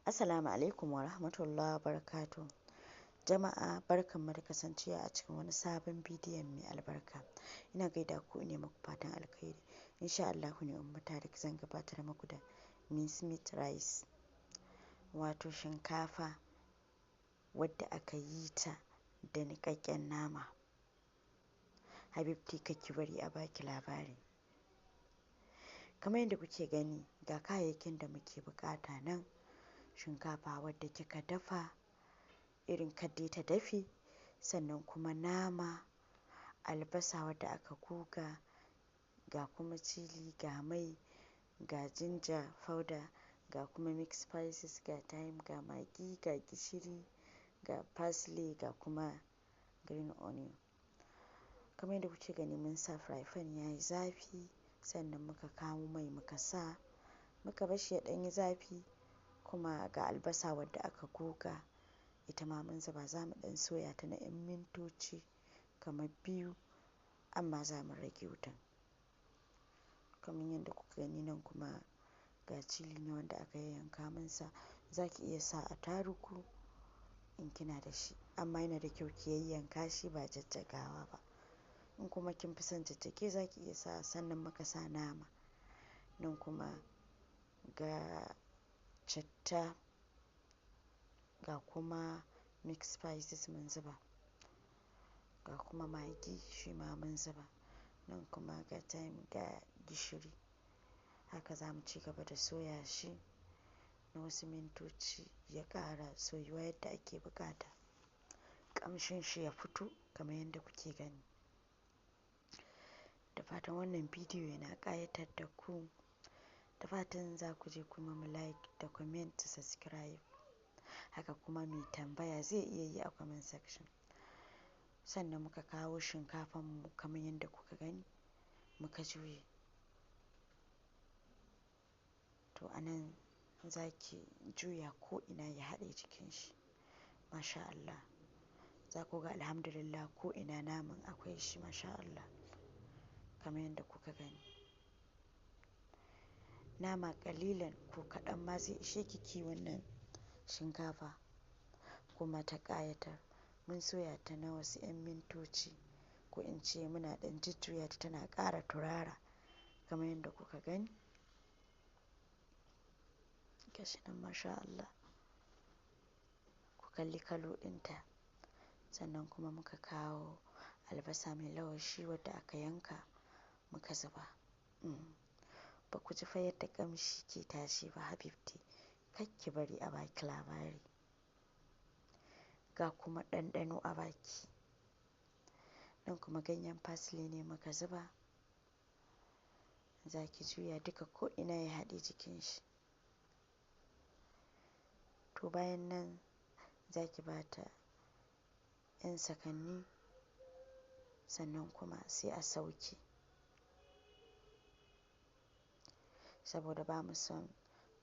Assalamu alaikum wa rahmatullahi wa barakatuh. Jama'a barkanmu da kasancewa a cikin wani sabon bidiyon mai albarka. Ina gaida ku ne muku fatan alkhairi. Insha Allah ne Umma Tarik zan gabatar muku da mincemeat rice, wato shinkafa wadda aka yi ta da niƙaƙƙen nama. Habibti kake bari a baki labari. Kamar yadda kuke gani ga kayayyakin da muke buƙata nan. Shinkafa wadda kika dafa irin kadai ta dafe, sannan kuma nama, albasa wadda aka goga, ga kuma chili, ga mai, ga ginger powder, ga kuma mixed spices, ga thyme, ga magi, ga gishiri, ga parsley, ga kuma green onion. Kamar yadda kuke gani mun sa fry pan yayi zafi, sannan muka kawo mai muka sa, muka bashi ya ɗan yi zafi. Kuma ga albasa wadda aka goga ita ma mun zuba, za mu ɗan soya ta na 'yan mintoci kamar 2, amma za mu rage wutan. Kamar yadda kuka gani nan kuma ga chili ne wanda aka yayyanka mun sa, za ki iya sa attarugu in kina da shi, amma yana da kyau ki yayyanka shi ba jajjagawa ba. In kuma kin fi son jajjage za ki iya sa, sannan muka sa nama. Nan kuma ga citta, ga kuma mixed spices mun zuba, ga kuma magi shi ma mun zuba, nan kuma ga thyme, ga gishiri. Haka za mu ci gaba da soya shi na wasu mintoci ya ƙara soyuwa yadda ake buƙata, ƙamshin shi ya fito kamar yadda kuke gani. Da fatan wannan bidiyo yana ƙayatar da ku, da fatan za ku je kuma mu like da comment da subscribe. Haka kuma mai tambaya zai iya yi a comment section. Sannan muka kawo shinkafan mu kamar yadda kuka gani muka juye. To anan za ki juya ko ina ya haɗe jikin shi. Masha Allah. Za ku ga alhamdulillah ko ina naman akwai shi, masha Allah. Kamar yadda kuka gani. Nama ƙalilan ko kaɗan ma zai ishe ki wannan shinkafa kuma ta ƙayatar. Mun soya ta na wasu 'yan mintoci, ko in ce muna ɗan jujjuya ta tana ƙara turara kamar yadda kuka gani. Gashi nan masha Allah. Ku kalli kalo ɗinta. Sannan kuma muka kawo albasa mai lawashi wadda aka yanka muka zuba. Ba ku ji fa yadda ƙamshi ke tashi ba Habibti, ki bari a baki labari. Ga kuma ɗanɗano a baki. Nan kuma ganyen parsley ne muka zuba. Za ki juya duka ko ina ya haɗe jikin shi. To bayan nan za ki ba ta 'yan sakanni, sannan kuma sai a sauke. Saboda ba mu son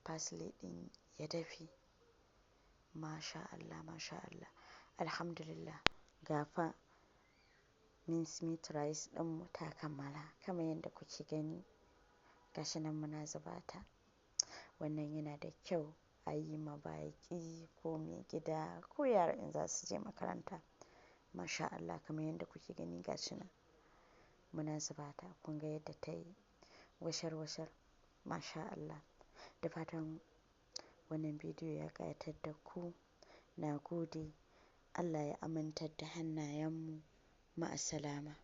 parsley ɗin ya dafe. Masha Allah, masha Allah. Alhamdulillah. Ga fa mincemeat rice ɗinmu ta kammala kamar yadda kuke gani. Gashi nan muna zuba ta. Wannan yana da kyau a yi ma baƙi ko mai gida ko yara in za su je makaranta. Masha Allah, kamar yadda kuke gani gashi nan muna zuba ta. Kun ga yadda ta yi washar-washar. Masha Allah. Da fatan wannan bidiyo ya ƙayatar da ku. Na gode. Allah ya amintar da hannayenmu. Ma'assalama.